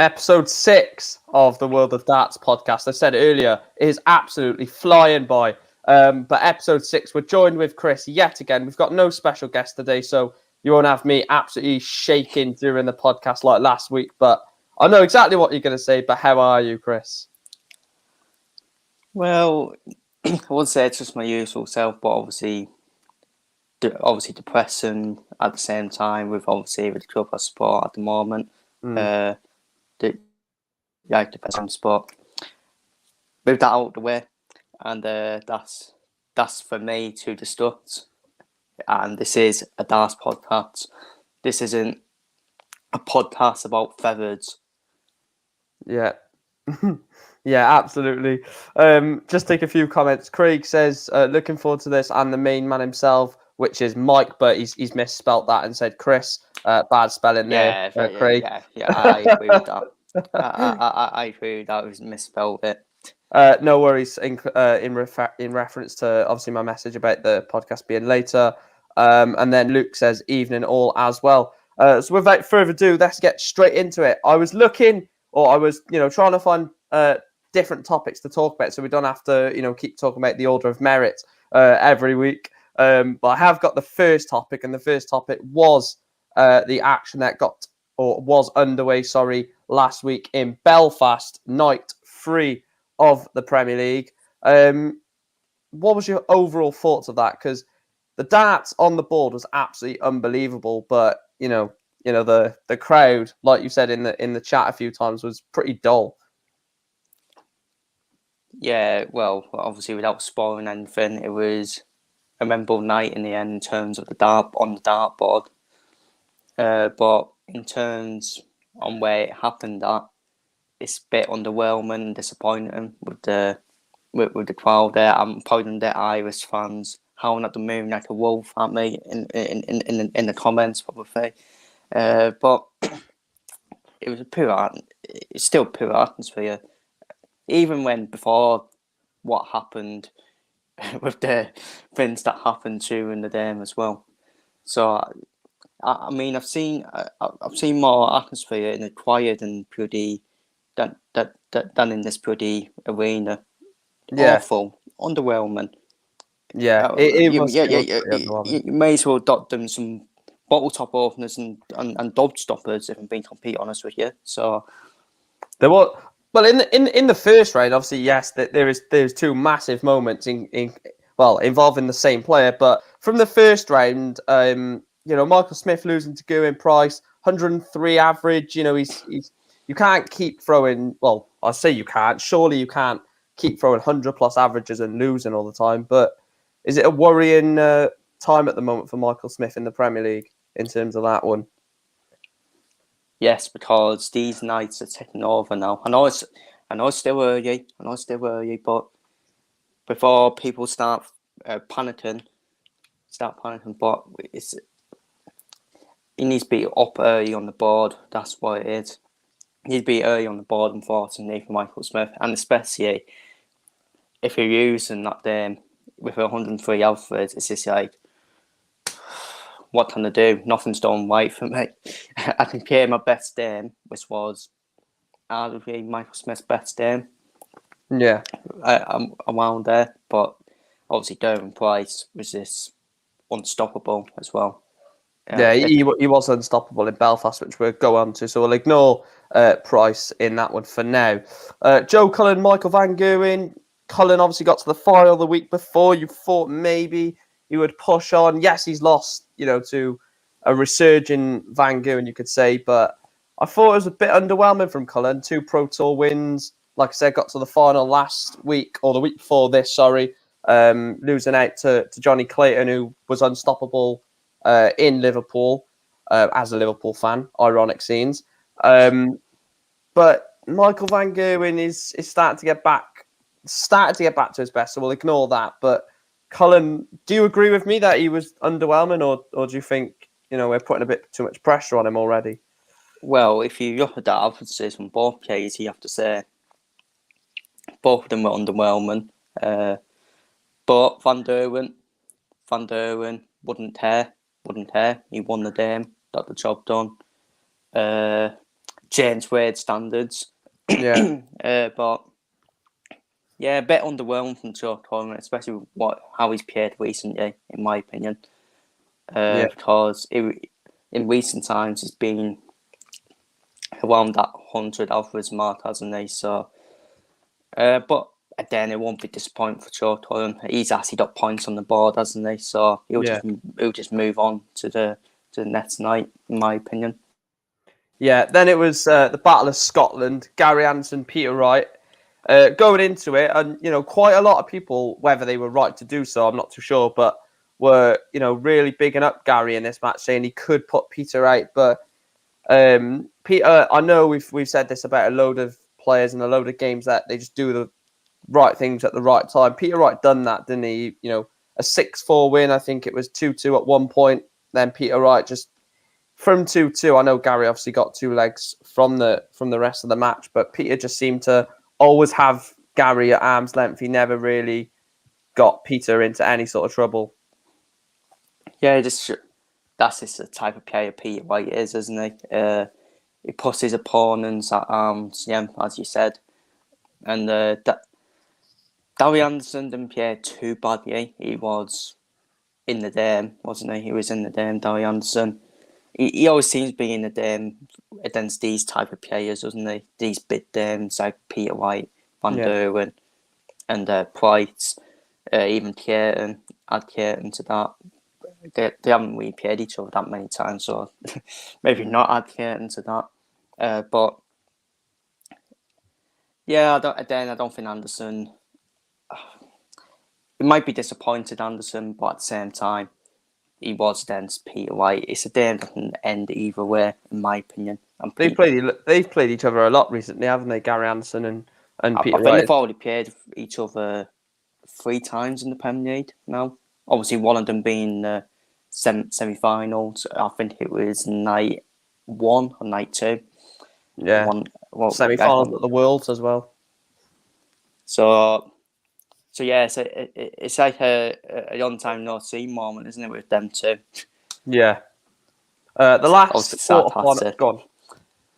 Episode 6 of the World of Darts podcast. I said earlier, it is absolutely flying by. But episode 6, we're joined with Chris yet again. We've got no special guest today, so you won't have me absolutely shaking during the podcast like last week. But I know exactly what you're going to say, but how are you, Chris? Well, I would say it's just my usual self, but obviously depressing at the same time with the club I support at the moment. Depressing sport. Move that out of the way, and that's for me to discuss. And this is a darts podcast. This isn't a podcast about feathers. Yeah. Yeah, absolutely. Just take a few comments. Craig says, looking forward to this, and the main man himself, which is Mike, but he's misspelt that and said Chris. Bad spelling there, Craig. Yeah, I agree with that. I agree with that. It was misspelled it. No worries. In reference to obviously my message about the podcast being later, and then Luke says evening all as well. So without further ado, let's get straight into it. I was trying to find different topics to talk about, so we don't have to keep talking about the order of merit every week. But I have got the first topic, and the first topic was the action that was underway. Last week in Belfast, night 3 of the Premier League. What was your overall thoughts of that? Because the darts on the board was absolutely unbelievable, but the crowd, like you said in the chat a few times, was pretty dull. Yeah, well, obviously without spoiling anything, it was a memorable night in the end in terms of the dartboard. But in terms on where it happened at, it's a bit underwhelming and disappointing with the crowd there. I'm pardon the Irish fans howling at the moon like a wolf at me in the comments probably. But it was it's still pure atmosphere. Even when before what happened with the things that happened during the game as well. So I mean I've seen more atmosphere in a quiet and pretty than in this pretty arena. Yeah. Awful, underwhelming. Yeah, you may as well dot them some bottle top openers and dodge stoppers if I'm being completely honest with you. So there was in the first round, obviously yes, there's two massive moments involving the same player, but from the first round, Michael Smith losing to Gerwyn Price, 103 average. He's you can't keep throwing. Well, I say you can't. Surely you can't keep throwing 100+ averages and losing all the time. But is it a worrying time at the moment for Michael Smith in the Premier League in terms of that one? Yes, because these nights are taking over now. I know it's still early. But before people start panicking, but he needs to be up early on the board. That's what it is. He needs to be early on the board, unfortunately, for Michael Smith, and especially if you're using that with 103 Alfreds, it's just like, what can I do? Nothing's done right for me. I compare my best game, which was arguably Michael Smith's best game. Yeah. I'm around there, but obviously Durant Price was just unstoppable as well. Yeah, he was unstoppable in Belfast, which we'll go on to. So we'll ignore Price in that one for now. Joe Cullen, Michael Van Gerwen. Cullen obviously got to the final the week before. You thought maybe he would push on. Yes, he's lost, to a resurging Van Gerwen, you could say. But I thought it was a bit underwhelming from Cullen. 2 Pro Tour wins. Like I said, got to the final last week, or the week before this, losing out to Johnny Clayton, who was unstoppable in Liverpool, as a Liverpool fan. Ironic scenes. But Michael Van Gerwen is starting to get back to his best, so we'll ignore that. But Cullen, do you agree with me that he was underwhelming, or do you think we're putting a bit too much pressure on him already? Well, if you look at that, I would say from both players, you have to say both of them were underwhelming. But Van Gerwen wouldn't tear. He won the game, got the job done. James Wade standards. Yeah. But yeah, a bit underwhelmed from Joe Cullen, especially how he's played recently, in my opinion. Because in recent times he's been around that 100 average mark, hasn't he? So, but again, it won't be disappointing for Joe Cullen. He's actually got points on the board, hasn't he? So he'll just move on to the next night, in my opinion. Yeah, then it was the Battle of Scotland, Gary Anderson, Peter Wright. Going into it, and quite a lot of people, whether they were right to do so, I'm not too sure, but were really bigging up Gary in this match, saying he could put Peter out. But Peter, I know we've said this about a load of players and a load of games that they just do the right things at the right time. Peter Wright done that, didn't he? A 6-4 win. I think it was 2-2 at one point. Then Peter Wright just from 2-2. I know Gary obviously got 2 legs from the rest of the match, but Peter just seemed to always have Gary at arm's length. He never really got Peter into any sort of trouble. Yeah, that's just the type of player Peter Wright is, isn't he? He puts his opponents at arm's length, as you said. And Gary Anderson didn't play too badly. He was in the game, wasn't he? He was in the game, Gary Anderson. He always seems to be in the game against these type of players, doesn't he? These big dames like Peter Wright, Van Duren, and Price, even Clayton, add Clayton to that. They haven't really played each other that many times, so maybe not add Clayton to that. But yeah, I don't think Anderson. It might be disappointed, Anderson, but at the same time, he was against Peter Wright. It's a game that can end either way, in my opinion. They've played each other a lot recently, haven't they? Gary Anderson and Peter Wright. I think they've already played each other 3 times in the Premier League now. Obviously, one of them being the semi-finals. I think it was night 1 or night 2. Yeah, semi-finals at the Worlds as well. So yeah, it's like a long time no see moment, isn't it, with them two? Yeah. The last quarter-final. Go on.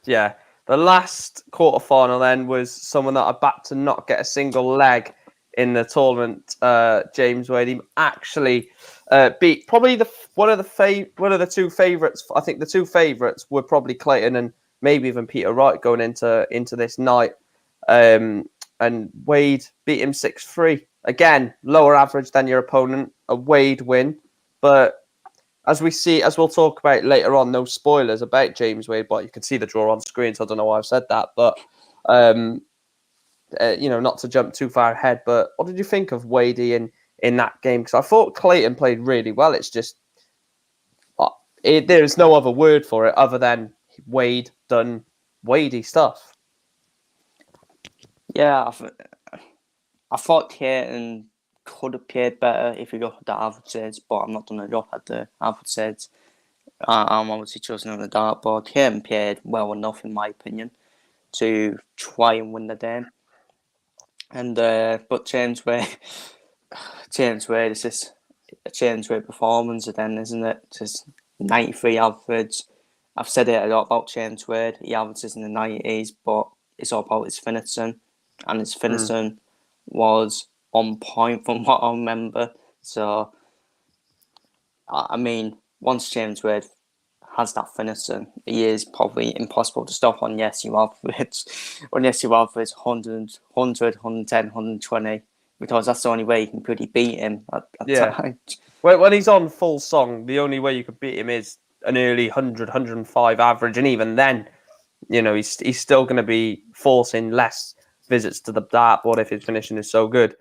Yeah. The last quarter-final then was someone that I backed to not get a single leg in the tournament. James Wade. He actually beat probably one of the 2 favourites. I think the 2 favourites were probably Clayton and maybe even Peter Wright going into this night. And Wade beat him 6-3. Again, lower average than your opponent. A Wade win. But as we'll talk about later on, no spoilers about James Wade, but you can see the draw on screen, so I don't know why I've said that. But, not to jump too far ahead, but what did you think of Wadey in that game? Because I thought Clayton played really well. It's just, there's no other word for it other than Wade done Wadey stuff. Yeah, I thought Clayton could have played better if you look at the averages, but I'm not going to look at the averages. I'm obviously choosing on the dartboard. Clayton played well enough, in my opinion, to try and win the game. And but James Wade, it's just a James Wade performance then, isn't it? Just 93 average. I've said it a lot about James Wade. He averages in the 90s, but it's all about his finishing. And his finishing was on point from what I remember. So, I mean, once James Wade has that finishing, he is probably impossible to stop unless you average 100, 110, 120, because that's the only way you can pretty beat him at times. When he's on full song, the only way you could beat him is an early 100, 105 average, and even then, he's still going to be forcing less visits to the dartboard if his finishing is so good.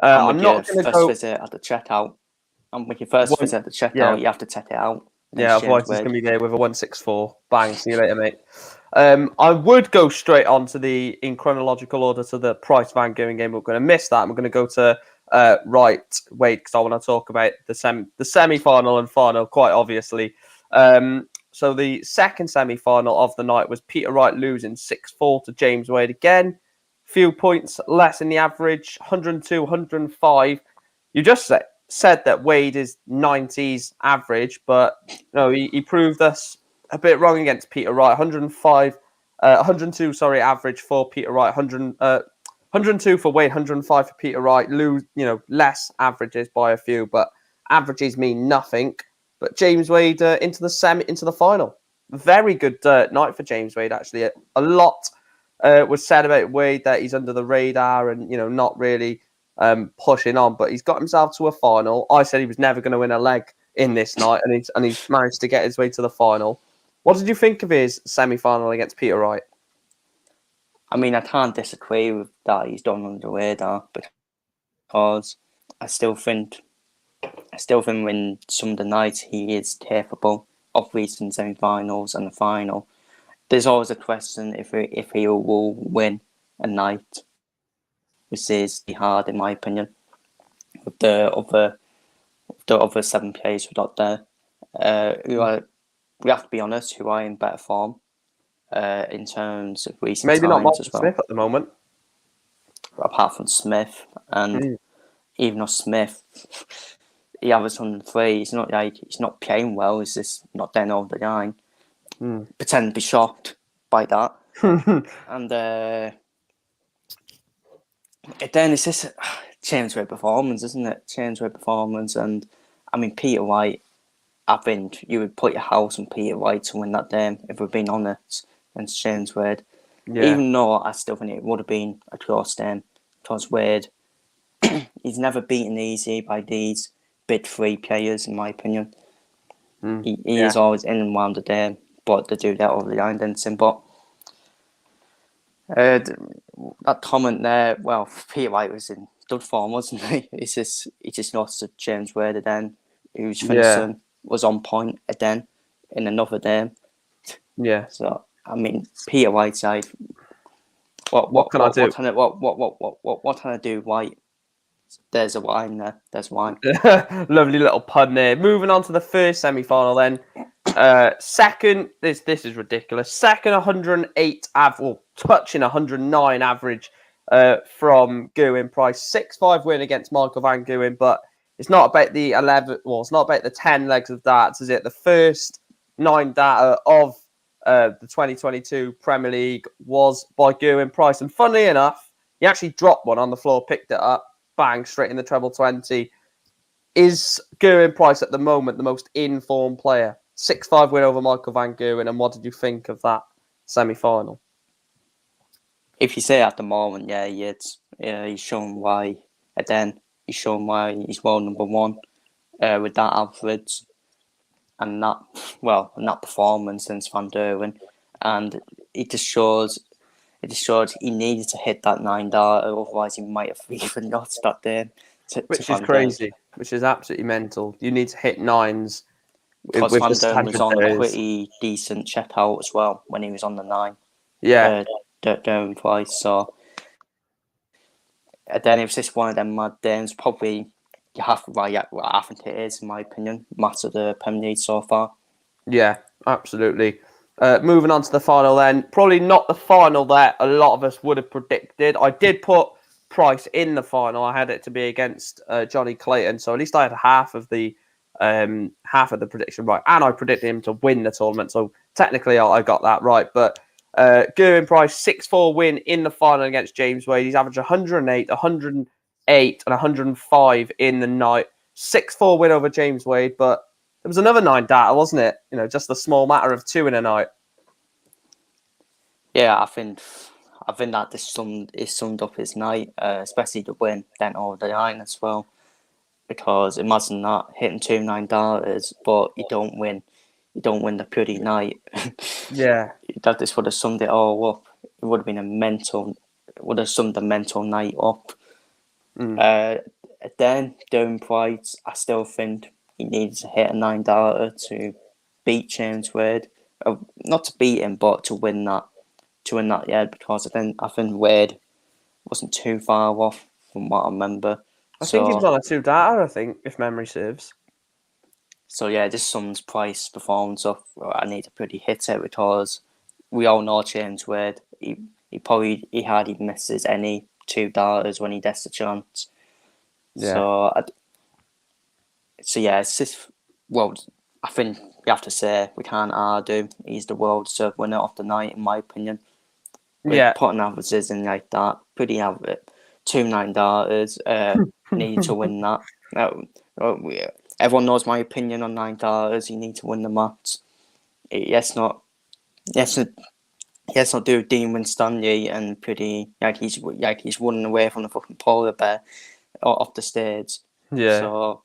I'm not going to go visit at the checkout. And with your first visit at the checkout, you have to check it out. Yeah, otherwise he's going to be there with a 164. Bang, see you later, mate. I would go straight on to in chronological order to the Price Van Gogh game. We're going to miss that. We're going to go to Wright Wade because I want to talk about the semi-final and final, quite obviously. So the second semi-final of the night was Peter Wright losing 6-4 to James Wade again. Few points less in the average, 102, 105. You just said that Wade is 90s average, but he proved us a bit wrong against Peter Wright. 105 102, sorry, average for Peter Wright. 102 for Wade, 105 for Peter Wright. Lose, less averages by a few, but averages mean nothing. But James Wade into the final. Very good night for James Wade, actually. A lot was said about Wade that he's under the radar and, not really pushing on, but he's got himself to a final. I said he was never going to win a leg in this night, and he's managed to get his way to the final. What did you think of his semi-final against Peter Wright? I mean, I can't disagree with that. He's done under the radar because I still think when some of the nights he is capable of reaching semi-finals and the final. There's always a question if he will win a night, which is hard in my opinion. With the other 7 players who got there, we have to be honest, who are in better form in terms of recent Maybe times not Martin as well. Smith at the moment. Apart from Smith, and even though Smith, he averaged 103, he's not playing well. He's just not getting over the line. Pretend to be shocked by that, and then it's just change with performance, isn't it? Change with performance, and I mean Peter Wright. I think you would put your house on Peter Wright to win that game if we're being honest. And James Wade, even though I still think it would have been a close game, because Wade, he's never beaten easy by these big 3 players, in my opinion. He is always in and around the game, but they do that over the line dancing. But that comment there, well, Peter Wright was in good form, wasn't he? He just lost to James Wade again, whose finishing was on point again in another game. Yeah. So I mean, Peter White's side. What can I do? What can I do, White? There's a wine there. There's wine. Lovely little pun there. Moving on to the first semi-final then. Second, this is ridiculous. Second, 108 touching 109 average from Gerwyn Price. 6-5 win against Michael Van Gerwen, but it's not about the 11. Well, it's not about the 10 legs of darts, is it? The first 9 data of the 2022 Premier League was by Gerwyn Price, and funnily enough, he actually dropped one on the floor, picked it up, bang, straight in the treble 20. Is Gerwyn Price at the moment the most informed player? 6-5 win over Michael Van Gerwen, and what did you think of that semi-final? If you say at the moment, he's shown why. And then he's shown why he's world number 1 with that average and that performance since Van Gerwen, and it just shows he needed to hit that 9 data, otherwise he might have even lost that game. Which is crazy. Which is absolutely mental. You need to hit 9s. Because Van Gerwen was on a pretty decent checkout as well when he was on the 9. Yeah. Gerwyn Price. So then it was just one of them mad games. Probably you have to I think it is, in my opinion, match of the Premier League so far. Yeah, absolutely. Moving on to the final then. Probably not the final that a lot of us would have predicted. I did put Price in the final. I had it to be against Johnny Clayton, so at least I had half of the prediction right, and I predicted him to win the tournament. So technically, I got that right. But Gerwyn Price 6-4 win in the final against James Wade. He's averaged 108, 108, and 105 in the night. 6-4 win over James Wade, but there was another 9 data, wasn't it? Just a small matter of 2 in a night. Yeah, I think that this summed up his night, especially the win then over the line as well. Because imagine that, hitting 2 9 datas, but you don't win the bloody night. Yeah, this would have summed it all up. It would have been summed the mental night up. Then Durant Price, I still think he needs to hit a 9 data to beat James Wade. Not to beat him, but to win that. Because I think Wade wasn't too far off from what I remember. I think he was on a 2 data, I think, if memory serves. So yeah, this sums Price's performance up. I need to pretty hit it because we all know James Wade. He hardly misses any 2 datas when he gets the chance. Yeah. So yeah, it's just I think you have to say we can't argue. He's the world serve winner of the night, in my opinion. with putting averages in like that. Pretty average. 2 9 darters. Need to win that. Everyone knows my opinion on 9 darters. You need to win the match. Let's not do Dean Winstanley and pretty like he's running away from the fucking polar bear off the stage. Yeah. So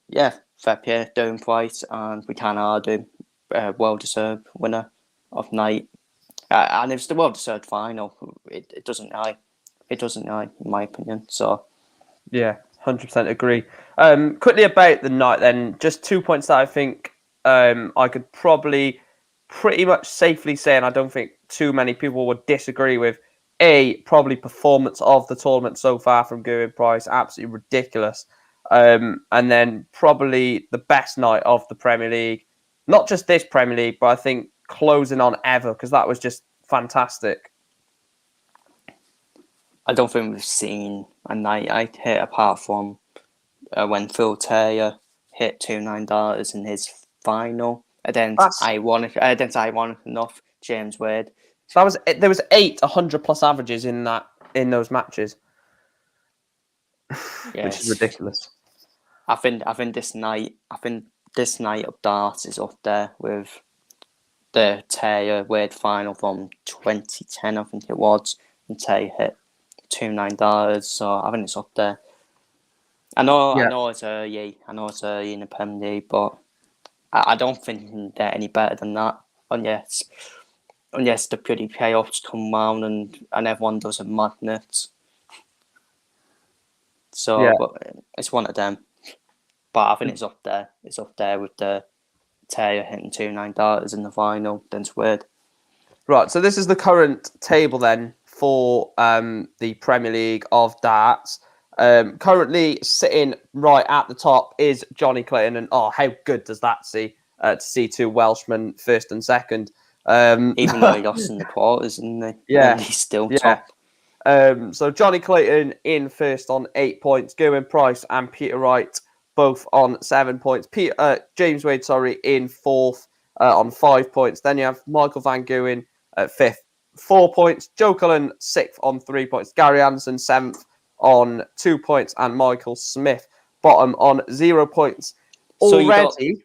yeah, fair play, Durant Price, and we can't argue. Well-deserved winner of night, and it's the well-deserved final. It doesn't lie. It doesn't lie, in my opinion. So yeah, 100% agree. Quickly about the night, then, just 2 points that I think I could probably pretty much safely say, and I don't think too many people would disagree with. Probably performance of the tournament so far from Durant Price, absolutely ridiculous. And then probably the best night of the Premier League. Not just this Premier League, but I think closing on ever, because that was just fantastic. I don't think we've seen a night I'd hit apart from when Phil Taylor hit 2 9 darters in his final against ironic enough James Wade. So there was 8 100+ averages in those matches, which is ridiculous. I think this night of darts is up there with the Taylor Wade final from 2010, I think it was, and Taylor hit 2 9 darters. So I think it's up there. I know it's early in the Premier League, but I don't think they're any better than that. Unless the pretty playoffs come round and everyone does a madness. So but it's one of them. But I think it's up there. It's up there with the Taylor hitting 2 9 darters in the final. Then it's weird. Right, so this is the current table then for the Premier League of darts. Currently sitting right at the top is Johnny Clayton, and how good does that see to see 2 Welshmen first and second? Even though he lost in the quarters, isn't he? Yeah, and he's still top. So Johnny Clayton in first on 8 points. Durant Price and Peter Wright both on 7 points. James Wade, in fourth on 5 points. Then you have Michael Van Gerwen at fifth, 4 points. Joe Cullen sixth on 3 points. Gary Anderson seventh on 2 points, and Michael Smith bottom on 0 points. Already,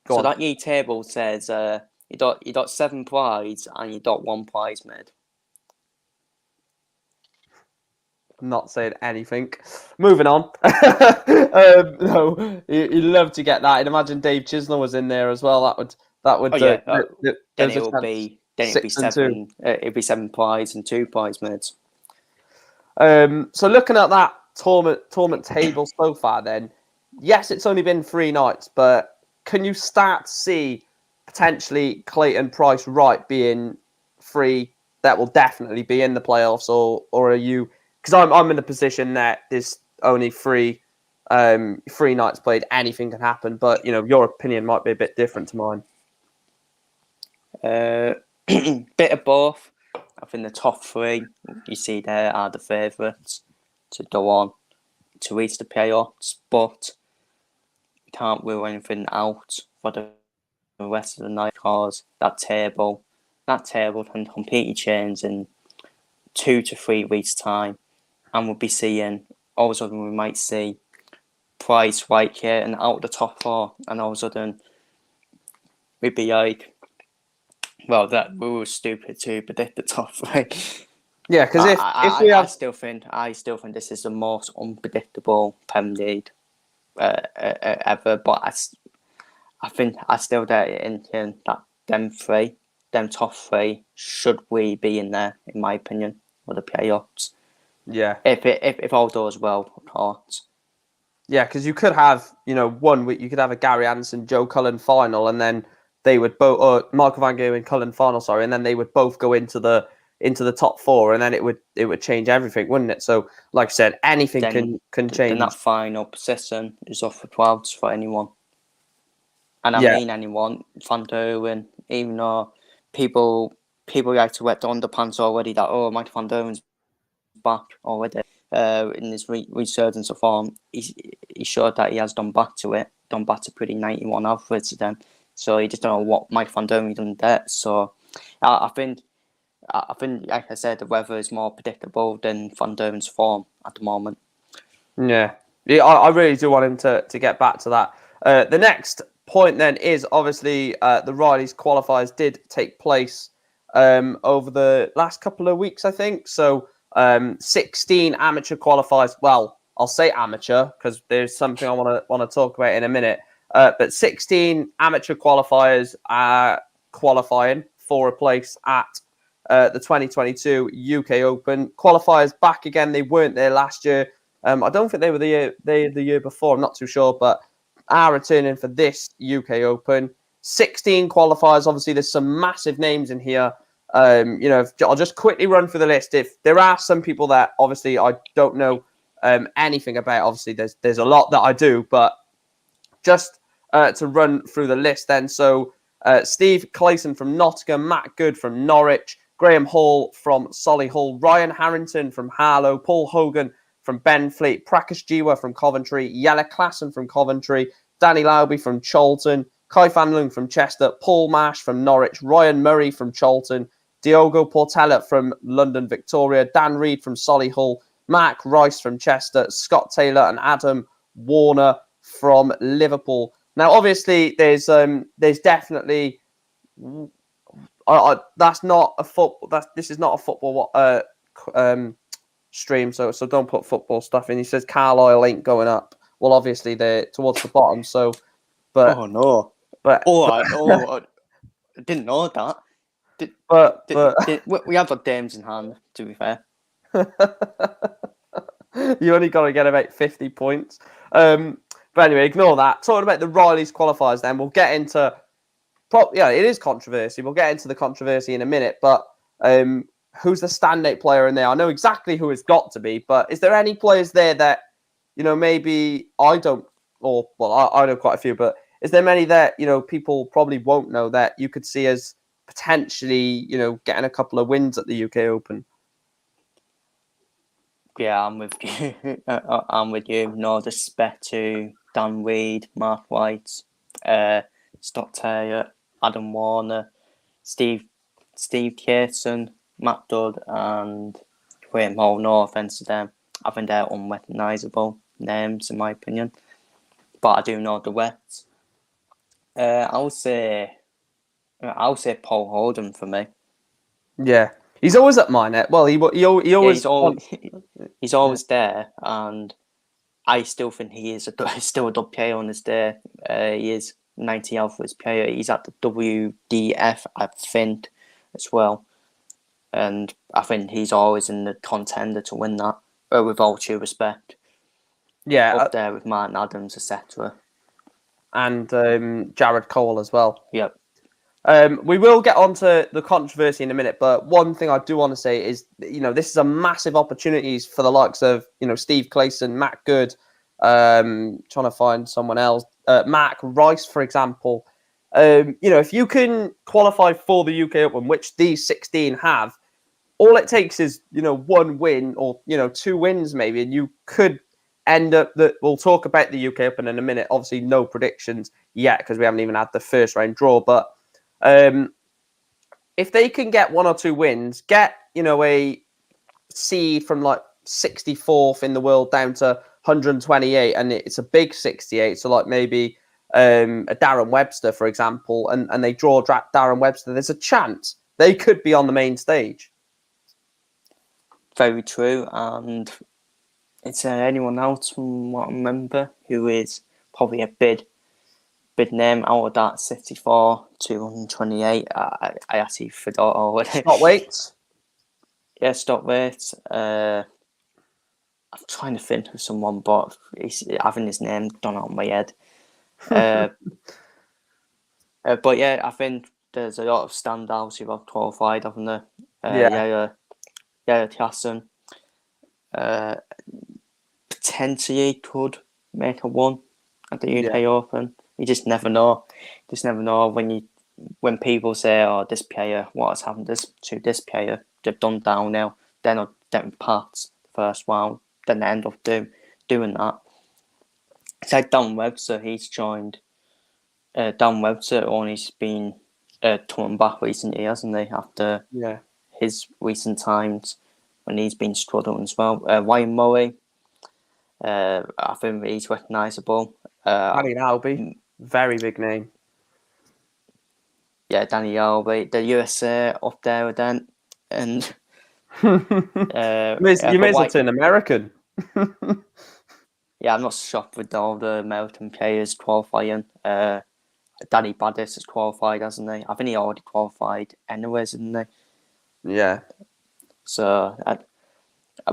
so that year table says you got 7 prize and you got 1 prize made. Not saying anything. Moving on. No, you love to get that. And imagine Dave Chisnell was in there as well. That would. Then it would be 7. It'd be 7 prize and 2 prize made. So looking at that tournament table so far, then yes, it's only been 3 nights, but can you start to see potentially Clayton, Price, Wright being 3 that will definitely be in the playoffs, or are you? Because I'm in a position that there's only 3 nights played. Anything can happen, but your opinion might be a bit different to mine. Bit of both. I think the top 3 you see there are the favourites to go on to reach the playoffs, but we can't rule anything out for the rest of the night because that table can completely change in 2 to 3 weeks' time. And we'll be seeing, all of a sudden, we might see Price, Wright here and out of the top 4. And all of a sudden, we'd be like, well, that we were stupid to predict the top 3. Yeah, because if we have, I still think this is the most unpredictable Premier League ever. But I still get in that them top 3 should we be in there, in my opinion, for the playoffs. Yeah. If all goes well, of course. Yeah, because you could have, 1 week, you could have a Gary Anderson, Joe Cullen final, and then they would both, Michael Van Gerwen, Cullen final, and then they would both go into the top 4, and then it would change everything, wouldn't it? So, like I said, anything can change. Then that final position is off the clouds for anyone. And I mean anyone, Van Gerwen, even though people like to wet the underpants already that, Michael Van Gerwen's back already in his resurgence of form. He showed that he has done back to pretty 91 average then. So he just don't know what Mike Van Gerwen done there. So I think I think, like I said, the weather is more predictable than Van Duren's form at the moment. Yeah, I really do want him to get back to that. The next point then is obviously the Riley's qualifiers did take place over the last couple of weeks, I think. So 16 amateur qualifiers. Well, I'll say amateur because there's something I want to talk about in a minute. But 16 amateur qualifiers are qualifying for a place at the 2022 UK Open. Qualifiers back again. They weren't there last year. I don't think they were the year before. I'm not too sure, but are returning for this UK Open. 16 qualifiers. Obviously, there's some massive names in here. I'll just quickly run through the list. If there are some people that obviously I don't know anything about, obviously there's a lot that I do, but just to run through the list then. So Steve Clayton from Nottingham, Matt Good from Norwich, Graham Hall from Solihull, Ryan Harrington from Harlow, Paul Hogan from Benfleet, Prakash Jiwa from Coventry, Jelle Klassen from Coventry, Danny Lauby from Cholton, Kai Van Loon from Chester, Paul Marsh from Norwich, Ryan Murray from Cholton, Diogo Portela from London Victoria, Dan Reed from Solihull, Mark Rice from Chester, Scott Taylor and Adam Warner from Liverpool. Now, obviously, there's definitely that's not a football. This is not a football stream, so don't put football stuff in. He says Carlisle ain't going up. Well, obviously they're towards the bottom. So, but Oh no! but I didn't know that. We have got games in hand. To be fair, you only got to get about 50 points. But anyway, ignore that. Talking about the Riley's qualifiers, then we'll get into. It is controversy. We'll get into the controversy in a minute, but who's the standout player in there? I know exactly who it's got to be, but is there any players there that, maybe I don't, I know quite a few, but is there many that, people probably won't know that you could see as potentially, getting a couple of wins at the UK Open? Yeah, I'm with you. I'm with you. No disrespect to Dan Reed, Mark Wright, Scott Taylor, Adam Warner, Steve Clayton, Matt Dodd, and Graham Hall. No offense to them. I think they're unrecognisable names in my opinion. But I do know the rest. I'll say Paul Holden for me. Yeah, he's always at my net. Well, he always he's always there, and I still think he is still a top player on his day. He is 90th for his player. He's at the WDF, I think, as well. And I think he's always in the contender to win that, with all due respect. Yeah. Up there with Martin Adams, etc. And Jared Cole as well. Yep. We will get onto the controversy in a minute, but one thing I do want to say is, this is a massive opportunity for the likes of, Steve Clayton, Matt Good, trying to find someone else, Mark Rice, for example. If you can qualify for the UK Open, which these 16 have, all it takes is, one win or, 2 wins maybe, and you could end up we'll talk about the UK Open in a minute. Obviously, no predictions yet because we haven't even had the first round draw, but if they can get 1 or 2 wins, get, a seed from like 64th in the world down to 128, and it's a big 68. So like maybe a Darren Webster, for example, and they draw Darren Webster, there's a chance they could be on the main stage. Very true. And is there anyone else from what I remember who is probably a big name out of that 64 to 128? I actually forgot already. Scott Waits? Yeah, Scott Waits. I'm trying to think of someone, but having his name done out of my head. But yeah, I think there's a lot of standouts who have qualified, haven't there? Yeah, Klassen. Potentially could make a 1 at the UK Open. You just never know. When people say, "Oh, this player, what has happened to this player? They've done downhill. They're not getting past the first round." Then they end up doing that. It's like Dan Webster. He's joined. Dan Webster only's been coming back recently, hasn't he? After his recent times when he's been struggling as well. Ryan Murray, I think he's recognisable. Danny Alby, very big name. Yeah, Danny Alby, the USA up there then, and you may as well turn American. Yeah, I'm not shocked with all the American players qualifying. Danny Badis has qualified, hasn't he? I think he already qualified anyways, didn't he? Yeah. So,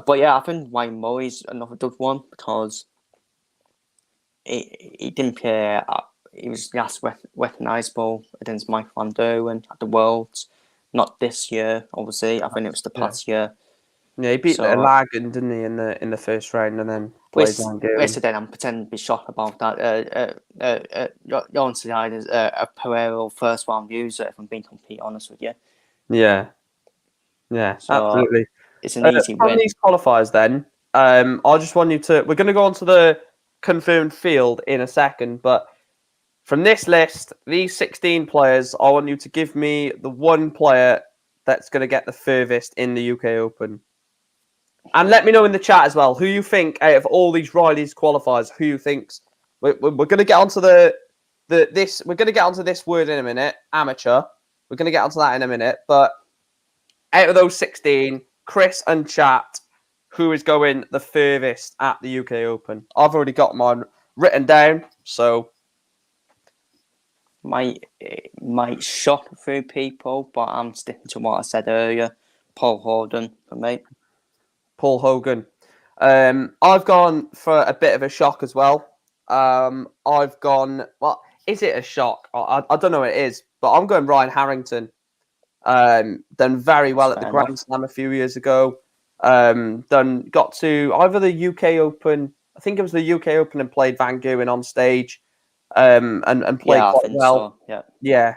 but yeah, I think Wayne Murray's another good one because he didn't play. He was last recognisable against Mike Van Duren at the Worlds. Not this year, obviously. I think it was the past year. Yeah, he beat Lagan, didn't he, in the first round, and then played Van Duren. Yesterday, I'm pretending to be shocked about that. Johan Side is a perennial first round user, if I'm being completely honest with you. Yeah, so absolutely. It's an easy win. From these qualifiers, then, I just want you to. We're going to go on to the confirmed field in a second, but from this list, these 16 players, I want you to give me the one player that's going to get the furthest in the UK Open. And let me know in the chat as well who you think out of all these Riley's qualifiers, who you think's we're going to get onto we're going to get onto this word in a minute, amateur. We're going to get onto that in a minute, but out of those 16, Chris and chat, who is going the furthest at the UK Open? I've already got mine written down, so might shock a few people, but I'm sticking to what I said earlier. Paul Hogan for me. Paul Hogan. I've gone for a bit of a shock as well. I've gone. Well, is it a shock? I don't know what it is, but I'm going Ryan Harrington. Done very well at the Grand Slam a few years ago. Got to either the UK Open. I think it was the UK Open and played Van Gogh on stage. And played quite well. So. Yeah.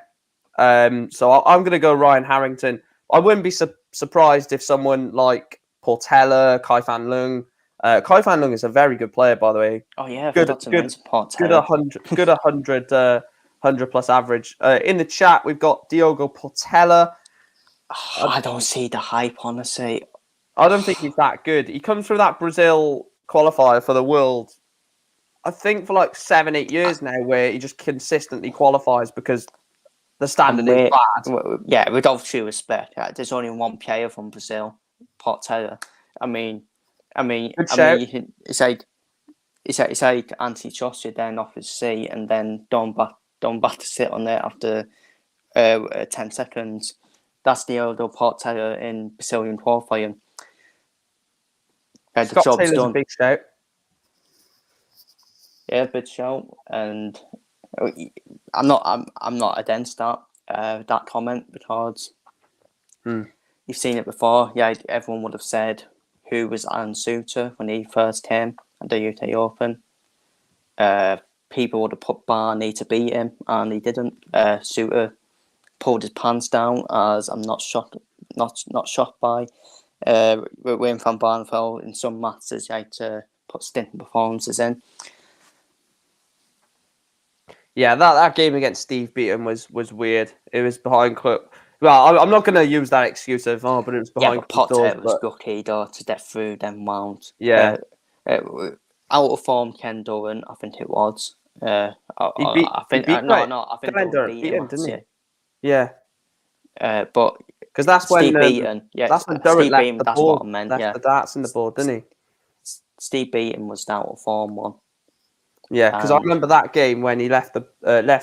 So I'm going to go Ryan Harrington. I wouldn't be surprised if someone like Portela, Kai Fan Lung. Kai Fan Lung is a very good player, by the way. Oh yeah, good 100 plus average. In the chat, we've got Diogo Portela. I don't see the hype, honestly. I don't think he's that good. He comes through that Brazil qualifier for the World, I think, for like 7-8 years now, where he just consistently qualifies because the standard is bad. Yeah, with all due respect, there's only one player from Brazil, Portela. I mean, it's like Anthony Joshua then off his seat and then don't back to sit on there after 10 seconds. That's the Diogo Portela in Brazilian qualifying. The Scott job's Taylor's done. A big shout. Yeah, big shout, and I'm not against that comment because you've seen it before. Yeah, everyone would have said who was Aaron Suter when he first came at the UK Open. People would have put Barney to beat him, and he didn't. Suter pulled his pants down, as I'm not shocked by. Wayne van Barneveld in some matches, he had to put stinting performances in. Yeah, that game against Steve Beaton was weird. It was behind closed. Well, I'm not going to use that excuse of but it was behind closed doors. Yeah, but Portela was lucky though to get through them rounds. Yeah. Out of form Ken Durant, I think it was. I think Durant beat him, didn't he? Yeah. But because that's when Steve Beaton. Yeah, that's when Durant left the that's board. What I meant. Left the darts in the board, didn't he? Steve Beaton was the out of form one. Yeah, because I remember that game when he left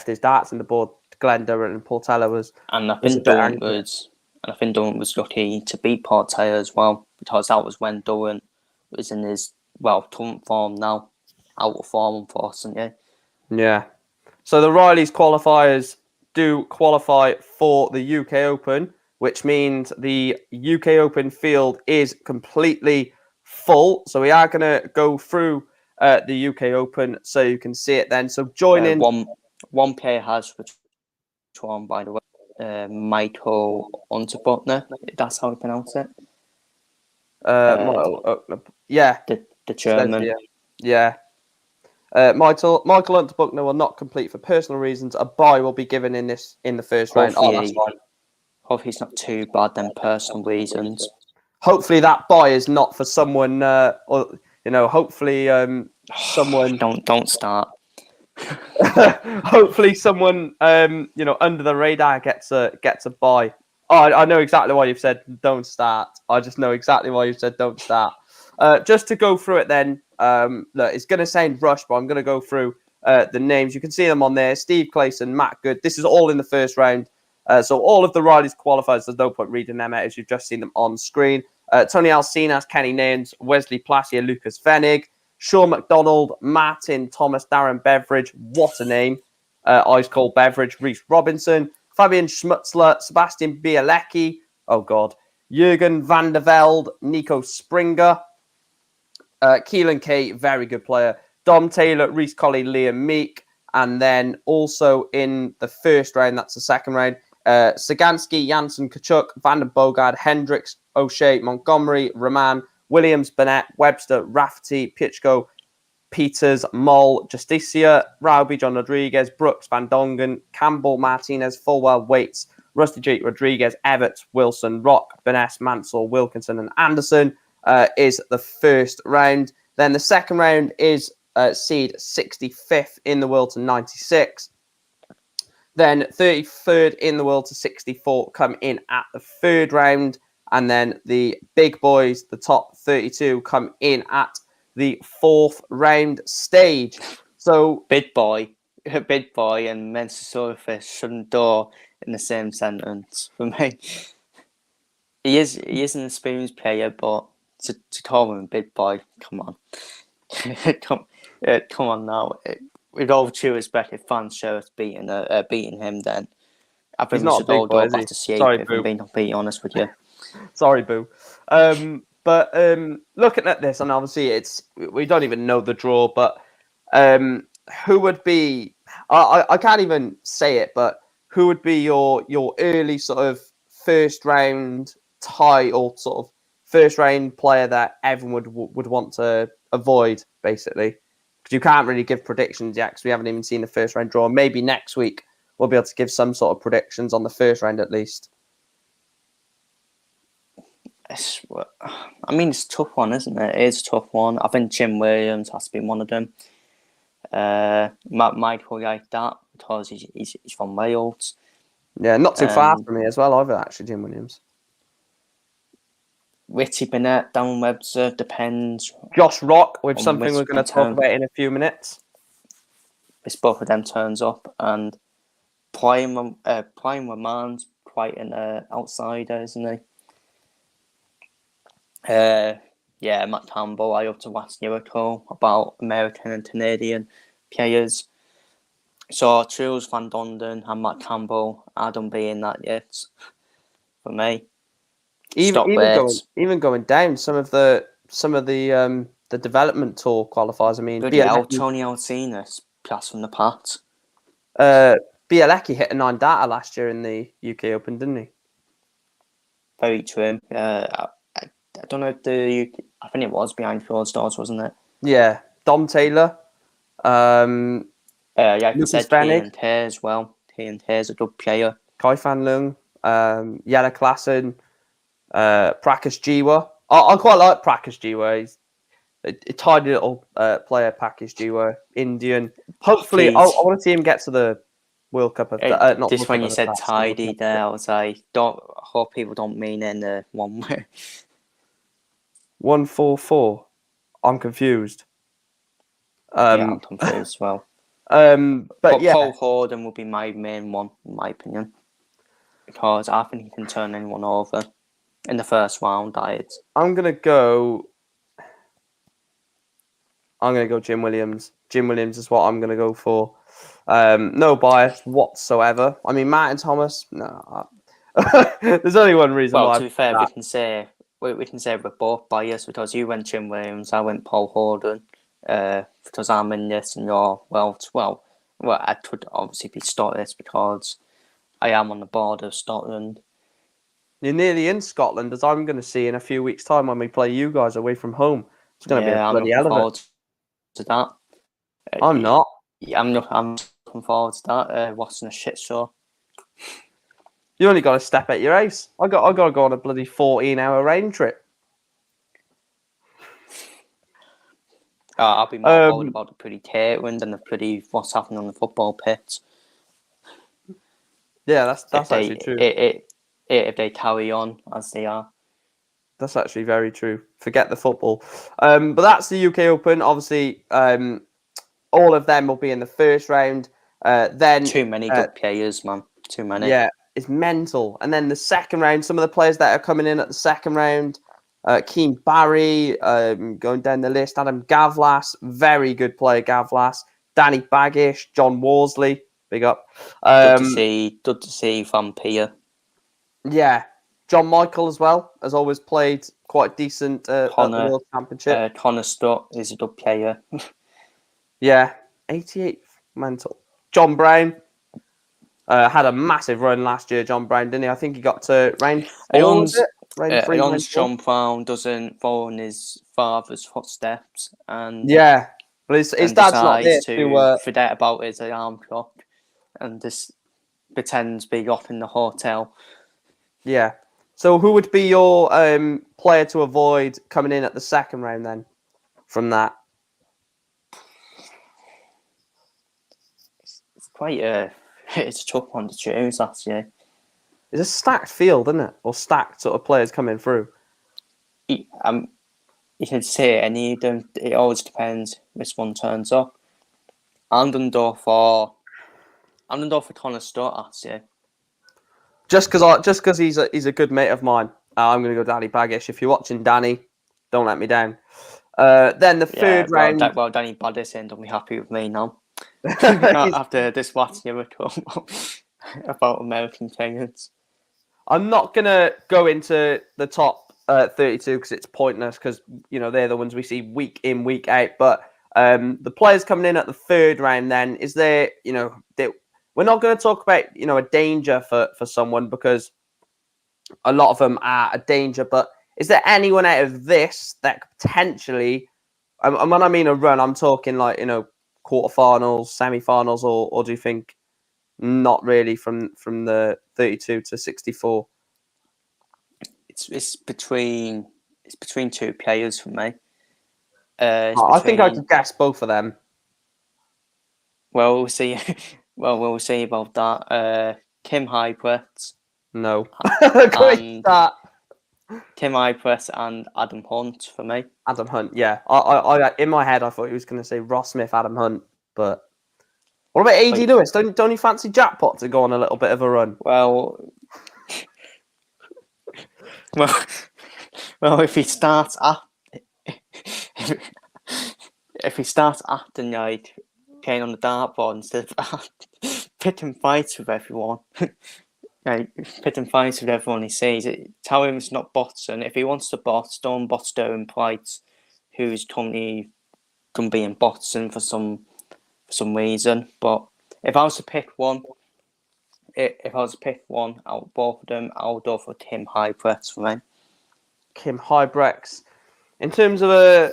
his darts in the board. Glenn Durant and Portela was. And I think Durant was lucky to beat Portela as well, because that was when Durant was in his current form now, out of form, unfortunately. Yeah. So the Riley's qualifiers do qualify for the UK Open, which means the UK Open field is completely full. So we are going to go through the UK Open so you can see it then. So join in. One player has withdrawn, by the way, Michael Unterbuchner. That's how you pronounce it. Yeah. The German. Yeah. Michael Unterbuchner will not complete for personal reasons. A bye will be given in the first round. Oh, that's fine. hopefully it's not too bad than personal reasons. Hopefully that buy is not for someone, or hopefully someone. Don't start. Hopefully someone under the radar gets a buy. Oh, I know exactly why you've said don't start. I just know exactly why you've said don't start. Just to go through it then, look, it's going to sound rushed, but I'm going to go through the names. You can see them on there. Steve Clayton, Matt Good. This is all in the first round. So all of the Riley's qualifiers, there's no point reading them out as you've just seen them on screen. Tony Alcinas, Kenny Nairns, Wesley Plassier, Lucas Venig, Sean McDonald, Martin Thomas, Darren Beveridge. What a name. Ice Cold Beveridge, Reece Robinson, Fabian Schmutzler, Sebastian Bielecki. Oh, God. Jürgen van der Velde, Nico Springer, Keelan Kay, very good player. Dom Taylor, Reece Colley, Liam Meek. And then also in the first round, that's the second round, Sagansky, Janssen, Kachuk, Van Bogard, Hendricks, O'Shea, Montgomery, Roman, Williams, Burnett, Webster, Rafferty, Pitchko, Peters, Moll, Justicia, Rauby, John Rodriguez, Brooks, Van Dongen, Campbell, Martinez, Fulwell, Waits, Rusty J. Rodriguez, Everett, Wilson, Rock, Burness, Mansell, Wilkinson, and Anderson is the first round. Then the second round is seed 65th in the world to 96. Then 33rd in the world to 64 come in at the third round. And then the big boys, the top 32, come in at the fourth round stage. So Big boy and Mensa Fish shouldn't door in the same sentence for me. He is an experienced player, but to call him a big boy, come on. come on now. With all due respect, if fans show us beating him, then I think we should all go back to see if I'm being completely honest with you. Sorry, Boo. But looking at this, and obviously we don't even know the draw, but who would be? I can't even say it, but who would be your early sort of first round tie or sort of first round player that everyone would want to avoid, basically? Because you can't really give predictions yet because we haven't even seen the first round draw. Maybe next week we'll be able to give some sort of predictions on the first round at least. It's a tough one, isn't it? It is a tough one. I think Jim Williams has to be one of them. Michael like that because he's from Wales. Yeah, not too far from me as well either, actually, Jim Williams. Richie Burnett, Darren Webster, depends. Josh Rock, with something we're going to talk about in a few minutes. If both of them turns up, and playing Roman's quite an outsider, isn't he? Matt Campbell, I hope to watch Miracle about American and Canadian players. So Truls Van Donden and Matt Campbell, I don't be in that yet. For me, even going down some of the development tour qualifiers. I mean, Tony Alcinas, plus from the pat. Bielecki hit a 9 data last year in the UK Open, didn't he? Very true. I don't know if I think it was behind closed doors, wasn't it? Yeah, Dom Taylor. Lucas Venig as well. He and Hayes a good player. Kai Fan Lung, Yella Klassen, Prakash Jiwa. I quite like Prakash Jiwa. He's a tiny little player, Prakash Jiwa, Indian. Hopefully, I want to see him get to the World Cup of just when you said tidy there, I was like, I hope people don't mean it in the one way. 144. I'm confused. I'm confused as well. But yeah, Paul Horden will be my main one, in my opinion, because I think he can turn anyone over in the first round. I'm gonna go Jim Williams. Jim Williams is what I'm gonna go for. No bias whatsoever. I mean, Martin Thomas. No, there's only one reason why. Well, to be fair, we can say we're both biased because you went Jim Williams, I went Paul Horden. Because I'm in this and you're well, I could obviously be Scottish because I am on the border of Scotland. You're nearly in Scotland, as I'm going to see in a few weeks' time when we play you guys away from home. It's going to be a bloody element. To that. I'm not. I'm looking forward to that. Watching a shit show. You only got to step at your ace. I got to go on a bloody 14-hour rain trip. I'll be more bothered about the pretty catering than the pretty what's happening on the football pitch. Yeah, that's actually true. If they carry on as they are. That's actually very true. Forget the football. But that's the UK Open. Obviously, all of them will be in the first round. Then too many good players, man. Too many. Yeah, it's mental. And then the second round, some of the players that are coming in at the second round, Keane Barry, going down the list, Adam Gavlas, very good player, Gavlas, Danny Baggish, John Worsley, big up. Good to see Vampire. Yeah, John Michael as well, has always played quite decent at the World Championship. Connor Stutt is a good player. Yeah, 88th, mental. John Brown. Had a massive run last year, John Brown, didn't he? I think he got to round 4. John Brown doesn't follow in his father's footsteps, and but his dad's not there to forget about his alarm clock and just pretends to be off in the hotel. Yeah. So who would be your player to avoid coming in at the second round then? From that, it's quite it's a tough one to choose last year. It's a stacked field, isn't it? Or stacked sort of players coming through. You can say any of them. It always depends which one turns up. I'm done for Connor Stutt last year. Just because he's a good mate of mine, I'm going to go Danny Baggish. If you're watching, Danny, don't let me down. Then the third round. Danny Baggish ain't gonna be happy with me now. After this last year about American players. I'm not going to go into the top 32 because it's pointless because, they're the ones we see week in, week out. But the players coming in at the third round then, is there, we're not going to talk about, a danger for someone because a lot of them are a danger. But is there anyone out of this that potentially, and when I mean a run, I'm talking like, quarterfinals, semi-finals, or do you think not really from the 32 to 64? It's between two players for me. I think I could guess both of them. Well, we'll see. We'll see about that. Kim Hypert. No. Kim Hypert and Adam Hunt for me. Adam Hunt, yeah. I in my head I thought he was going to say Ross Smith, Adam Hunt, but what about AD Lewis? Don't you fancy Jackpot to go on a little bit of a run? Well, if he starts acting like playing on the dartboard instead of picking fights with everyone. Picking fights with everyone he sees. Tell him it's not bots, and if he wants to bot, don't bot Durant Price, who's currently going to be in Boston for some reason. But if I was to pick one, out of both of them, I would go for Kim Hybrex for me. Kim Hybrex. In terms of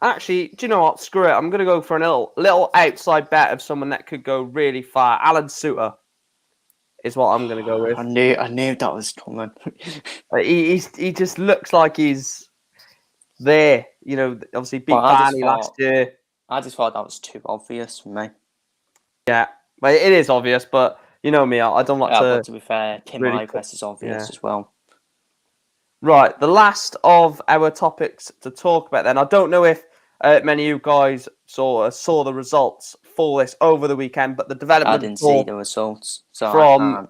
actually, do you know what? Screw it. I'm going to go for a little outside bet of someone that could go really far. Alan Suter is what I'm going to go with. I knew that was coming. He just looks like he's there. Obviously beat Barney last year. I just thought that was too obvious for me. Yeah, but it is obvious. But you know me, I don't like to. But to be fair, Kim Hybrex is obvious as well. Right, the last of our topics to talk about then. I don't know if many of you guys saw the results for this over the weekend, but the development I didn't see the results. So from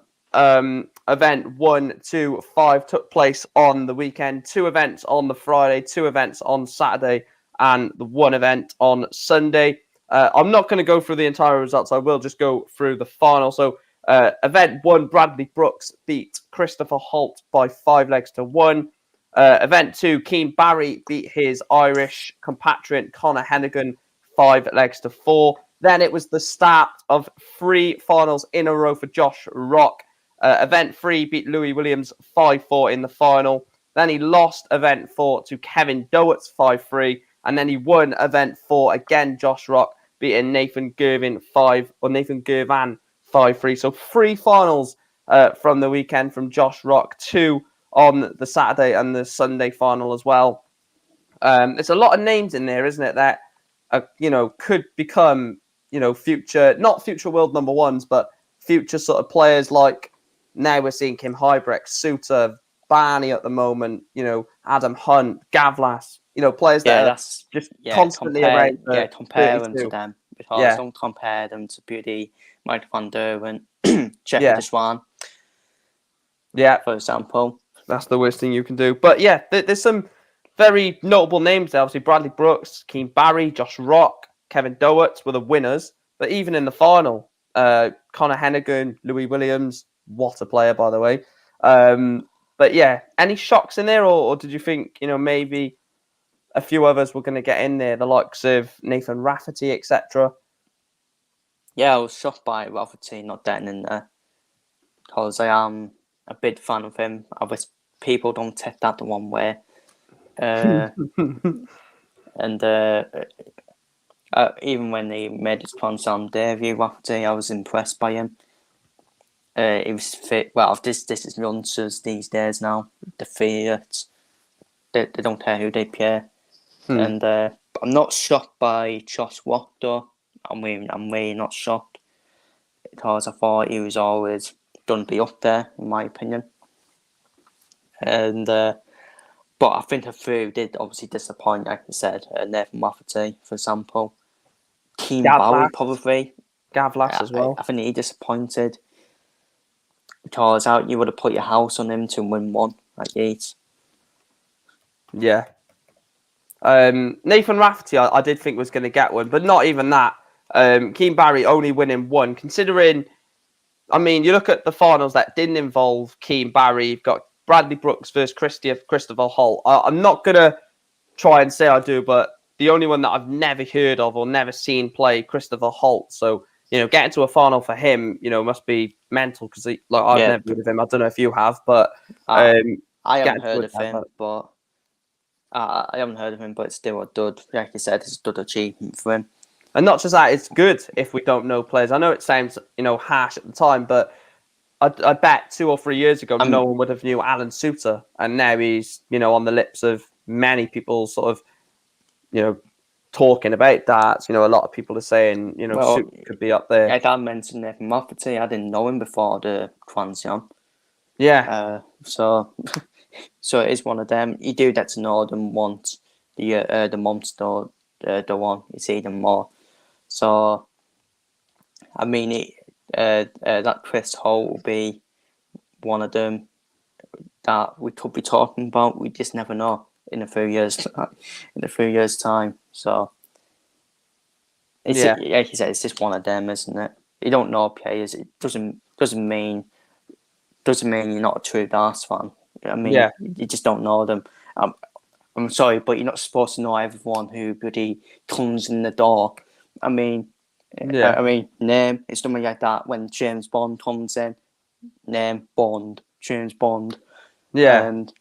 event 1 to 5 took place on the weekend. 2 events on the Friday, 2 events on Saturday, and the 1 event on Sunday. I'm not going to go through the entire results. I will just go through the final. So event 1, Bradley Brooks beat Christopher Holt by 5 legs to 1. Event 2, Keane Barry beat his Irish compatriot Conor Hennigan 5 legs to 4. Then it was the start of 3 finals in a row for Josh Rock. Event 3 beat Louis Williams 5-4 in the final. Then he lost event 4 to Kevin Dowitz 5-3. And then he won event 4 again, Josh Rock, beating Nathan Girvan 5-3. So 3 finals from the weekend from Josh Rock, 2 on the Saturday and the Sunday final as well. There's a lot of names in there, isn't it, that could become not future world number ones, but future sort of players. Like now we're seeing Kim Hybrex, Suter, Barney at the moment, Adam Hunt, Gavlas, players that are just constantly around. Compare them to them, because don't compare them to Beauty, Mike van Durant, Jeffrey de Swan. Yeah, for example, that's the worst thing you can do. But yeah, there's some very notable names there. Obviously, Bradley Brooks, Keane Barry, Josh Rock, Kevin Doherty were the winners. But even in the final, Connor Hennigan, Louis Williams, what a player, by the way. But yeah, any shocks in there, or did you think, maybe a few others were going to get in there, the likes of Nathan Rafferty, etc.? Yeah, I was shocked by Rafferty not getting in there, because I am a big fan of him. I wish people don't take that the one way. And even when he made his Grand Slam debut, Rafferty, I was impressed by him. He was fit. Well, this is youngsters these days now. The Fiat, they don't care who they play. And I'm not shocked by Josh Rock though. I'm really not shocked, because I thought he was always going to be up there, in my opinion. And but I think a few did obviously disappoint, like I said. Nathan Rafferty, for example. Keane Barry, probably. Gavlas as well. I think he disappointed, because you would have put your house on him to win one at Yates. Yeah. Nathan Rafferty, I did think was going to get one, but not even that. Keane Barry only winning one, considering, I mean, you look at the finals that didn't involve Keane Barry. You've got Bradley Brooks versus Christopher Holt. I'm not going to try and say I do, but the only one that I've never heard of or never seen play, Christopher Holt. So, getting to a final for him, must be mental, because I've never heard of him. I don't know if you have, but I haven't heard of him, but I haven't heard of him, but it's still a dud. Like you said, it's a dud achievement for him. And not just that, it's good if we don't know players. I know it sounds, harsh at the time, but I bet 2 or 3 years ago, no one would have knew Alan Suter, and now he's, on the lips of many people, sort of, talking about that. A lot of people are saying, Suter could be up there. Like I mentioned Nathan Rafferty, I didn't know him before the Grand Slam. Yeah. So it is one of them. You do get to know them once the months go on. You see them more. So, I mean, that Chris Holt will be one of them that we could be talking about. We just never know in a few years. Time. So, it's like you said, it's just one of them, isn't it? You don't know players. It doesn't mean you're not a true Darts fan. I mean, you just don't know them. I'm sorry, but you're not supposed to know everyone who bloody comes in the door. I mean, name, it's something like that. When James Bond comes in, name Bond, James Bond. Yeah. And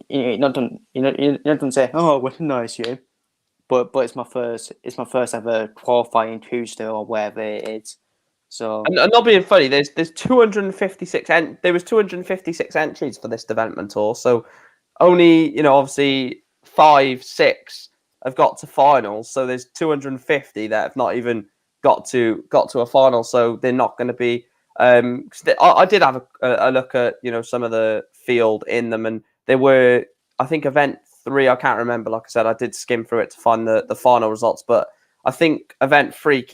you're not done say, oh, what a nice you. But it's my first ever qualifying Tuesday or wherever it is. So, and not being funny, there's 256 there was 256 entries for this development tour. So only, obviously 5-6 have got to finals. So there's 250 that have not even got to a final. So they're not going to be. I did have a look at some of the field in them, and there were, I think, event 3. I can't remember. Like I said, I did skim through it to find the final results, but I think event 3,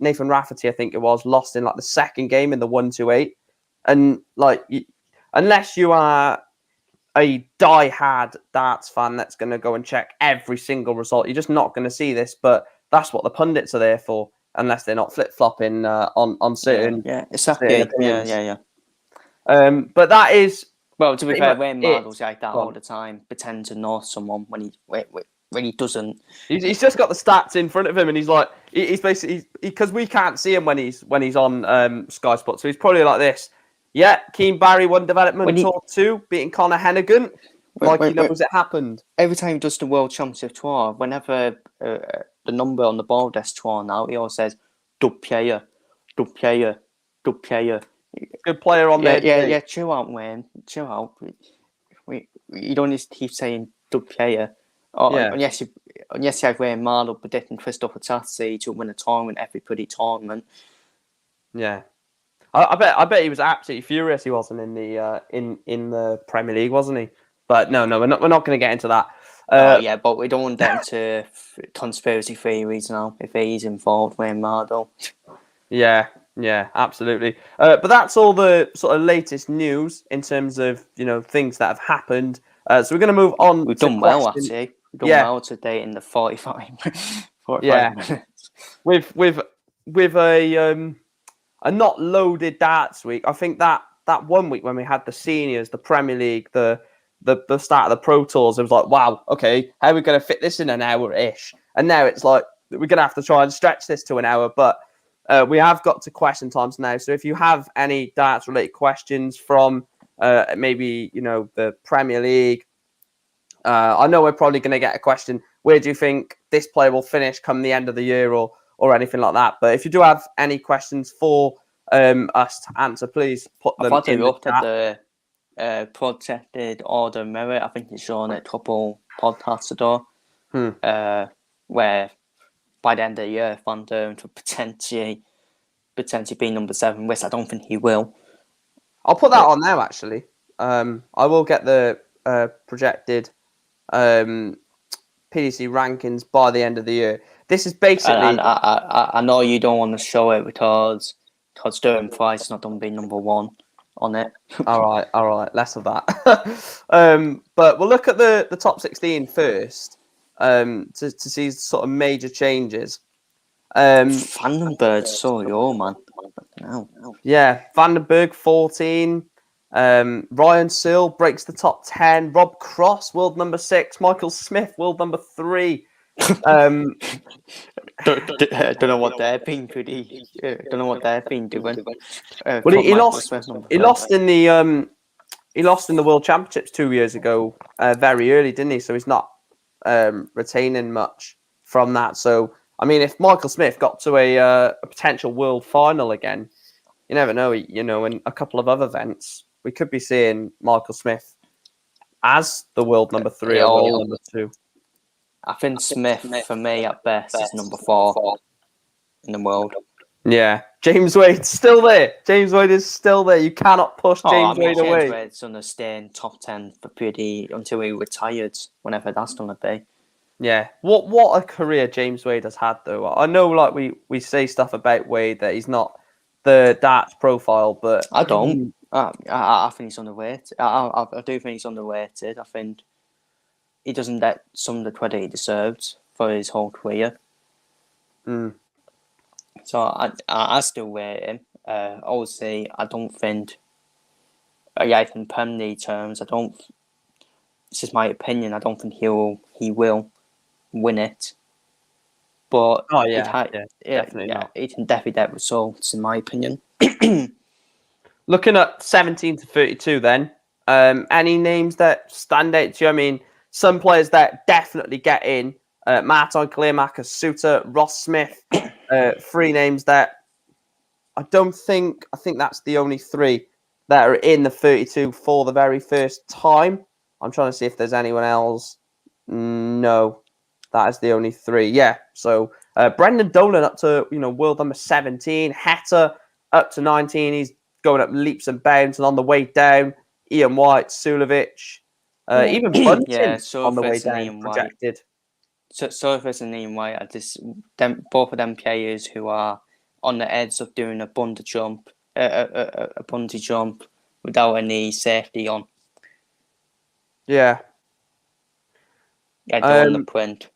Nathan Rafferty, I think it was, lost in like the second game in the 1-2-8, and like unless you are a die-hard darts fan that's going to go and check every single result, you're just not going to see this. But that's what the pundits are there for, unless they're not flip-flopping on certain. Yeah, exactly. Yeah. But that is. Well, to be fair, Wayne models like that all the time, pretend to know someone when he doesn't. He's just got the stats in front of him, and he's like, he's basically, because we can't see him when he's on Sky Sports, so he's probably like this. Yeah, Keane Barry won development tour 2, beating Connor Hennigan, he knows it happened. Every time he does the World Championship tour, whenever the number on the ball desk tour now, he always says, dub player. good player on there. Yeah. Chill out, man. Chill out. You don't need to keep saying good player. Yeah. Unless you have Wayne Marlowe predicting Christopher Tatsy to win a tournament every bloody tournament. Yeah. I bet he was absolutely furious he wasn't in the in the Premier League, wasn't he? But no, we're not going to get into that. But we don't want them to conspiracy theories now if he's involved, Wayne Marlowe. Yeah, absolutely. But that's all the sort of latest news in terms of things that have happened. So we're going to move on. We've done well, actually. We've done well today in the 45 minutes. With a not loaded darts week. I think that 1 week when we had the seniors, the Premier League, the start of the Pro Tours, it was like, wow, okay, how are we going to fit this in an hour-ish? And now it's like, we're going to have to try and stretch this to an hour, but we have got to question times now. So if you have any darts-related questions from maybe, the Premier League, I know we're probably going to get a question, where do you think this player will finish come the end of the year or anything like that? But if you do have any questions for us to answer, please put them in the chat. At the protected order merit. I think it's shown a couple podcasts ago, where by the end of the year, Van Durham could potentially be number 7, which I don't think he will. I'll put that on now, actually. I will get the projected PDC rankings by the end of the year. This is basically... And I know you don't want to show it because Durham Price is not going to be number 1 on it. All right. Less of that. But we'll look at the top 16 first to see sort of major changes. Vandenberg's so low, man. No. Yeah, Vandenberg 14. Ryan Searle breaks the top 10. Rob Cross, world number 6. Michael Smith, world number 3. Don't know what they've been doing. Well, he lost in the World Championships 2 years ago, very early, didn't he? So he's not retaining much from that. So I mean, if Michael Smith got to a potential world final again, you never know. In a couple of other events, we could be seeing Michael Smith as the world number 3 or world number 2. I think Smith, for me, at best, is number 4 in the world. Yeah. James Wade's still there. James Wade is still there. You cannot push James Wade away. James Wade's going to stay in top 10 for until he retires, whenever that's going to be. Yeah. What a career James Wade has had, though. I know, like, we say stuff about Wade that he's not the darts profile, but... I don't. I think he's underrated. I do think he's underrated. I think he doesn't get some of the credit he deserves for his whole career. So I still rate him. Obviously, I don't think... in Premier League terms, this is my opinion, I don't think he will win it. But definitely not. He can definitely get results, in my opinion. Looking at 17 to 32 then, any names that stand out to you? I mean, some players that definitely get in, Martin Clearmacher, Suter, Ross Smith, 3 names that I think that's the only 3 that are in the 32 for the very first time. I'm trying to see if there's anyone else. No, that is the only 3. Yeah, so Brendan Dolan up to world number 17, Heta up to 19. He's going up leaps and bounds, and on the way down, Ian White, Sulovic, even Bunting on the way down, projected. Surface and Ian White are both of them players who are on the edge of doing a bungee jump without any safety on. Yeah. Yeah, doing the print.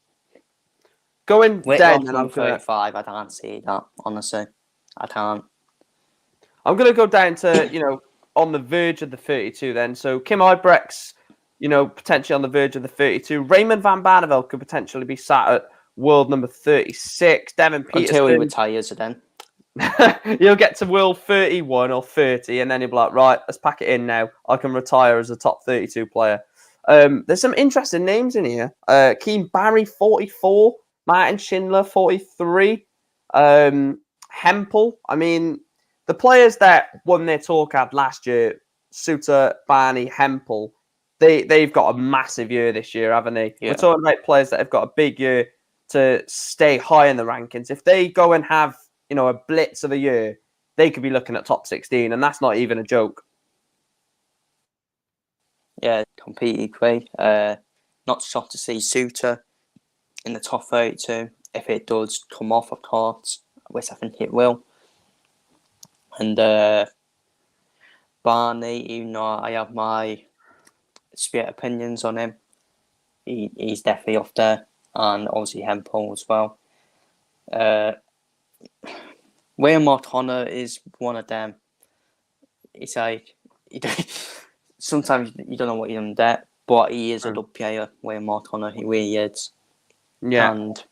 Going down, and I'm 35. I can't see that, honestly. I can't. I'm going to go down to, on the verge of the 32 then. So Kim Ibrex, potentially on the verge of the 32. Raymond van Barneveld could potentially be sat at world number 36. Devin Peterson. Until he retires then. He'll get to world 31 or 30 and then he'll be like, right, let's pack it in now. I can retire as a top 32 player. There's some interesting names in here. Keane Barry, 44. Martin Schindler, 43. Hempel. I mean... the players that won their tour card last year, Suter, Barney, Hempel, they've got a massive year this year, haven't they? Yeah. We're talking about players that have got a big year to stay high in the rankings. If they go and have, a blitz of a year, they could be looking at top 16, and that's not even a joke. Yeah, completely agree. Not shocked to see Suter in the top 32 if it does come off, of course, which I think it will. And Barney, even though I have my split opinions on him, he's definitely up there, and obviously Hempel as well. William O'Connor is one of them. It's like sometimes you don't know what you're going to get, but he is a good player, William O'Connor. He really is. Yeah. And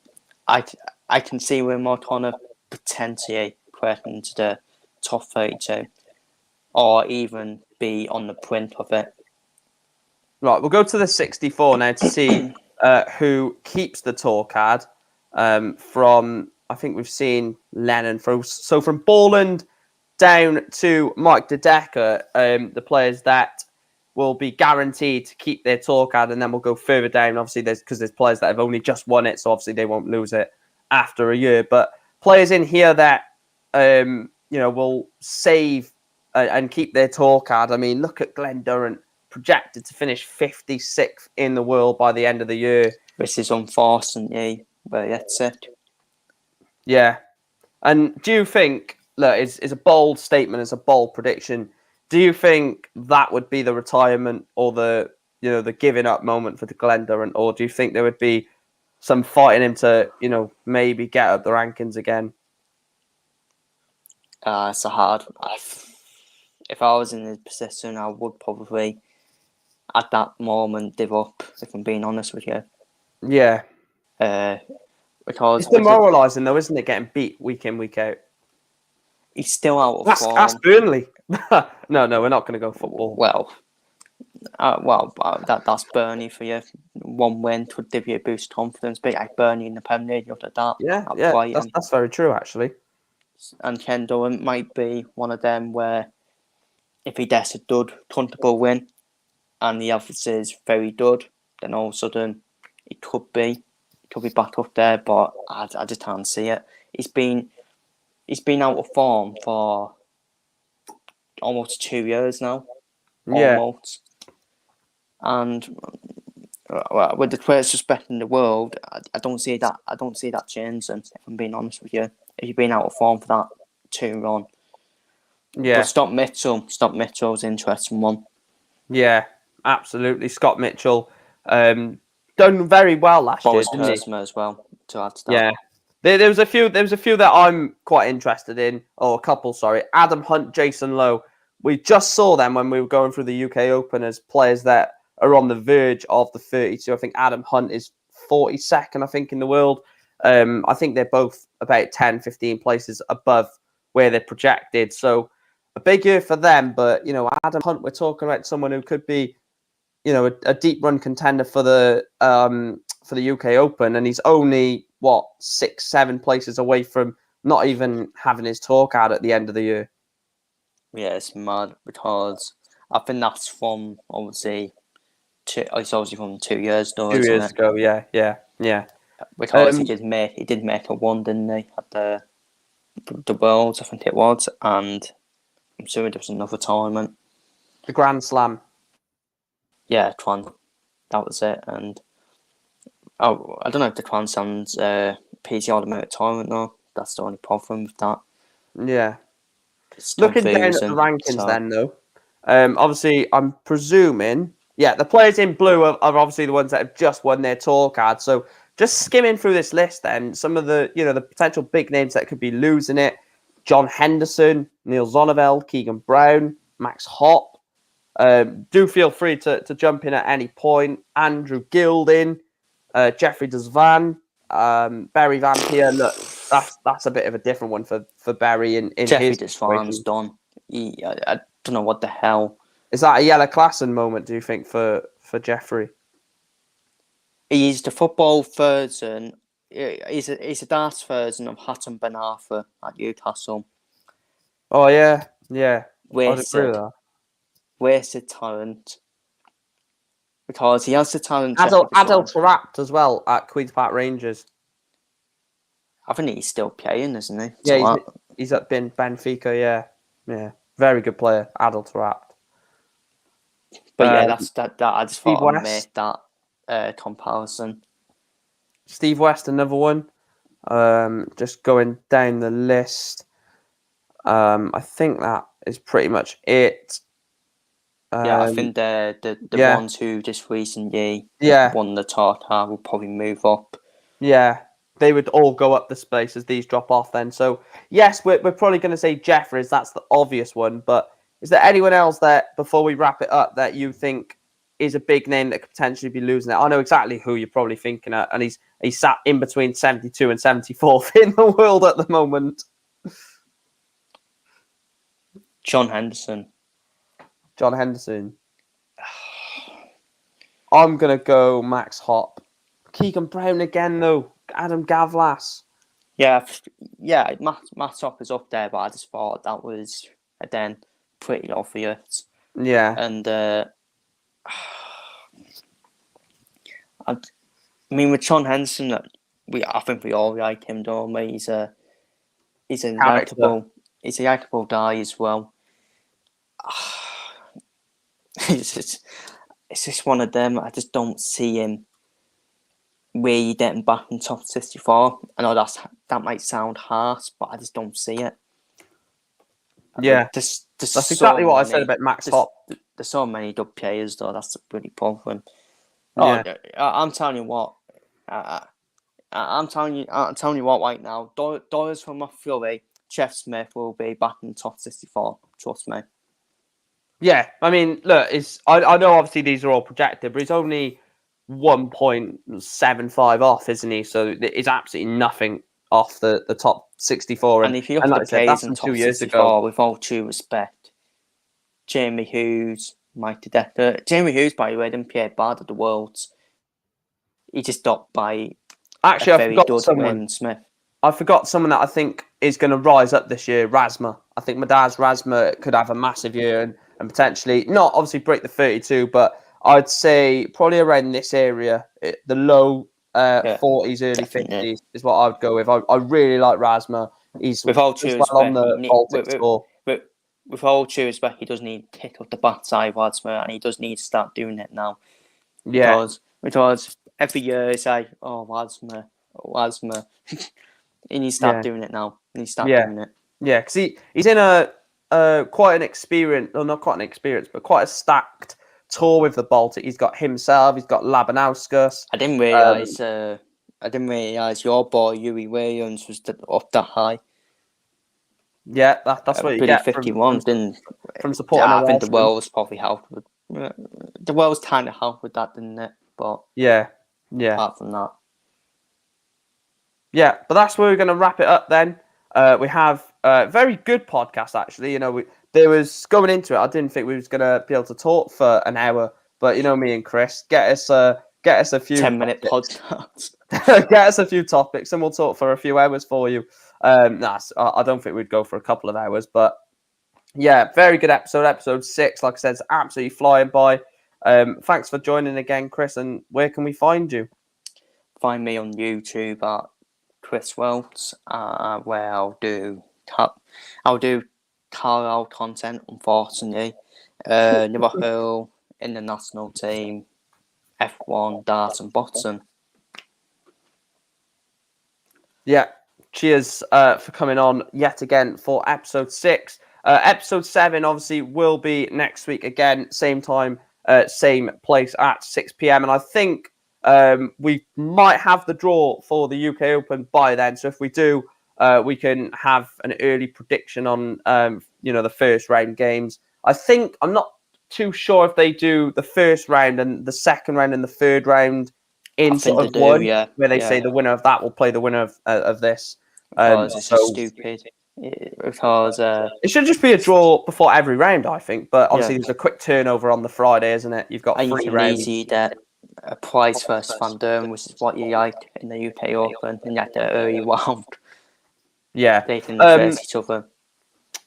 I can see William O'Connor potentially cracking into the top 32, or even be on the print of it. Right, we'll go to the 64 now to see who keeps the tour card. From, I think we've seen Lennon. So from Borland down to Mike De Decker, the players that will be guaranteed to keep their tour card, and then we'll go further down. Obviously, there's players that have only just won it, so obviously they won't lose it after a year. But players in here that will save and keep their tour card. I mean, look at Glenn Durant, projected to finish 56th in the world by the end of the year. This is unfortunately where that's it. Yeah. And do you think, look, it's a bold statement, it's a bold prediction. Do you think that would be the retirement or the giving up moment for the Glenn Durant, or do you think there would be some fighting him to, maybe get up the rankings again? It's a hard. If I was in his position, I would probably, at that moment, give up. If I'm being honest with you. Yeah. Because it's demoralising, though, isn't it? Getting beat week in, week out. He's still out of form. That's Burnley. No, we're not going to go football. That's Burnley for you. One win would give you a boost of confidence. Big like Burnley in the Premier League after that. Yeah, that's very true, actually. And Ken Durant might be one of them where if he does a good, comfortable win, and the others is very good, then all of a sudden he could be back up there. But I just can't see it. He's been out of form for almost 2 years now. Yeah. Almost. And with the greatest respect in the world, I don't see that changing, if I'm being honest with you. If you've been out of form for that too long. Yeah. But Scott Mitchell's an interesting one. Yeah, absolutely. Scott Mitchell done very well last year, didn't he? As well, to add to that. Yeah. There was a few that I'm quite interested in, or a couple, sorry. Adam Hunt, Jason Lowe. We just saw them when we were going through the UK Open as players that are on the verge of the 32. I think Adam Hunt is 42nd, I think, in the world. I think they're both about 10, 15 places above where they're projected. So a big year for them. But, Adam Hunt, we're talking about someone who could be, a deep run contender for the UK Open. And he's only, 6, 7 places away from not even having his tour card at the end of the year. Yeah, it's mad because I think that's from obviously it's obviously from 2 years ago. 2 years ago, yeah. Because he did make a one, didn't he, at the Worlds, I think it was, and I'm sure there was another tournament. The Grand Slam. Yeah, that was it. And I don't know if the Grand Slam's PGA Automatic tournament though. That's the only problem with that. Yeah. Looking down at the rankings then, though, obviously, I'm presuming, the players in blue are obviously the ones that have just won their tour card. So just skimming through this list then, some of the, the potential big names that could be losing it: John Henderson, Neil Zonnevel, Keegan Brown, Max Hopp. Do feel free to jump in at any point. Andrew Gilding, Jeffrey Desvan, Barry Van Peer. Look, that's a bit of a different one for Barry in Jeffrey his Desvan's done. I don't know what the hell. Is that a Yellow Klassen moment, do you think, for Jeffrey? He's the football version. He's a darts version of Hatton Ben Arthur at Newcastle. Oh yeah, yeah. I'd agree with Wasted, that. wasted talent. Because he has the talent to Adel become. Taarabt as well at Queen's Park Rangers. I think he's still playing, isn't he? Yeah, he's at Benfica. Yeah. Very good player, Adel Taarabt. But yeah, that. I just Steve thought I'd West. make that comparison. Steve West, another one. Just going down the list. I think that is pretty much it. Yeah, I think the ones who just recently won the Tartar will probably move up. Yeah, they would all go up the space as these drop off then. So, yes, we're probably going to say Jeffries. That's the obvious one. But is there anyone else that, before we wrap it up, that you think is a big name that could potentially be losing it? I know exactly who you're probably thinking of, and he's sat in between 72 and 74th in the world at the moment. John Henderson. I'm going to go Max Hopp. Keegan Brown again, though. Adam Gavlas. Yeah, Matt Hopp is up there, but I just thought that was, again, pretty obvious. Yeah. And, I mean, with John Henderson, I think we all like him, don't we? He's a likable guy as well. It's just one of them. I just don't see him really getting back in top 64. I know that might sound harsh, but I just don't see it. Yeah, that's exactly what I said about Max Hopp. There's so many good players, though. That's the really problem. Yeah. I'm telling you what. I'm telling you what right now. Dollars from my Fury, Jeff Smith will be back in the top 64. Trust me. Yeah, I mean, look, I know obviously these are all projected, but he's only 1.75 off, isn't he? So it's absolutely nothing off the top 64. And if you look at the players in top 64, with all due respect, Jamie Hughes, Mike Decker. Jamie Hughes, by the way, didn't play bad at the Worlds. He just stopped by I forgot someone. Smith. I forgot someone that I think is going to rise up this year, Razma. I think Madaz Razma could have a massive year and potentially, not obviously break the 32, but I'd say probably around this area, the low 40s, early definitely. 50s is what I would go with. I really like Razma. He's with all due respect, on the Baltic score. With all due respect, he does need to kick up the backside, Razma, and he does need to start doing it now. Yeah. Because every year it's like, oh, Razma. He needs to start doing it now. He needs to start doing it. Yeah, because he's in quite an experience, or not quite an experience, but quite a stacked tour with the Baltic. He's got himself, he's got Labanauskas. I didn't realise your boy Yuri Williams was up that high. Yeah, that's what you get 51 from supporting. I think the world was probably helped with the world was kind of helped with that, didn't it? But yeah. Apart from that, yeah, but that's where we're going to wrap it up. Then we have a very good podcast, actually. You know, there was going into it. I didn't think we was going to be able to talk for an hour, but you know, me and Chris get us a few 10-minute podcasts. Get us a few topics, and we'll talk for a few hours for you. I don't think we'd go for a couple of hours, but yeah, very good episode. Episode 6, like I said, it's absolutely flying by. Thanks for joining again, Chris. And where can we find you? Find me on YouTube at Chris Welts, where I'll do Carlisle content, unfortunately. Liverpool in the national team, F1, darts and boxing. Yeah, cheers for coming on yet again for episode 6. Episode 7 obviously will be next week again, same time, same place at 6 p.m. And I think we might have the draw for the UK Open by then. So if we do, we can have an early prediction on the first round games. I'm not too sure if they do the first round and the second round and the third round in sort of one, where they say the winner of that will play the winner of this. Because it's just stupid. Because it should just be a draw before every round, I think. But obviously, there's a quick turnover on the Friday, isn't it? You've got 3 rounds. Easy that a Price versus Van Durn, which is what you like in the UK Open, and you have the early round. Yeah, they can face each other.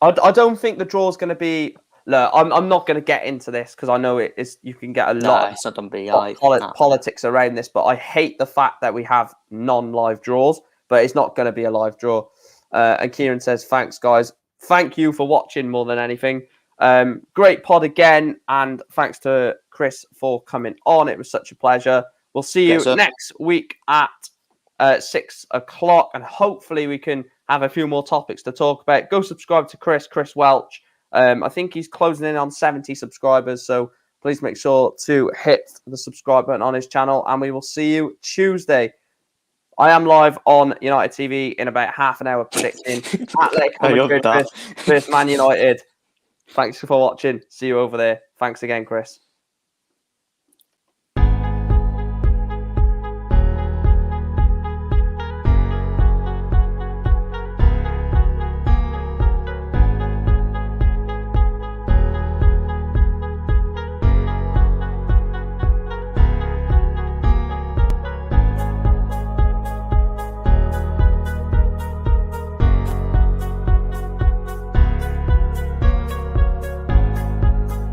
I don't think the draw's going to be. Look, I'm not going to get into this because I know it is. You can get a lot It's not done of politics around this, but I hate the fact that we have non-live draws. But it's not going to be a live draw. And Kieran says, "Thanks, guys. Thank you for watching more than anything. Great pod again, and thanks to Chris for coming on. It was such a pleasure. We'll see you next week at 6 o'clock, and hopefully we can have a few more topics to talk about. Go subscribe to Chris Welch. I think he's closing in on 70 subscribers, so please make sure to hit the subscribe button on his channel, and we will see you Tuesday. I am live on United TV in about half an hour predicting Atletico Madrid versus Man United. Thanks for watching. See you over there. Thanks again, Chris.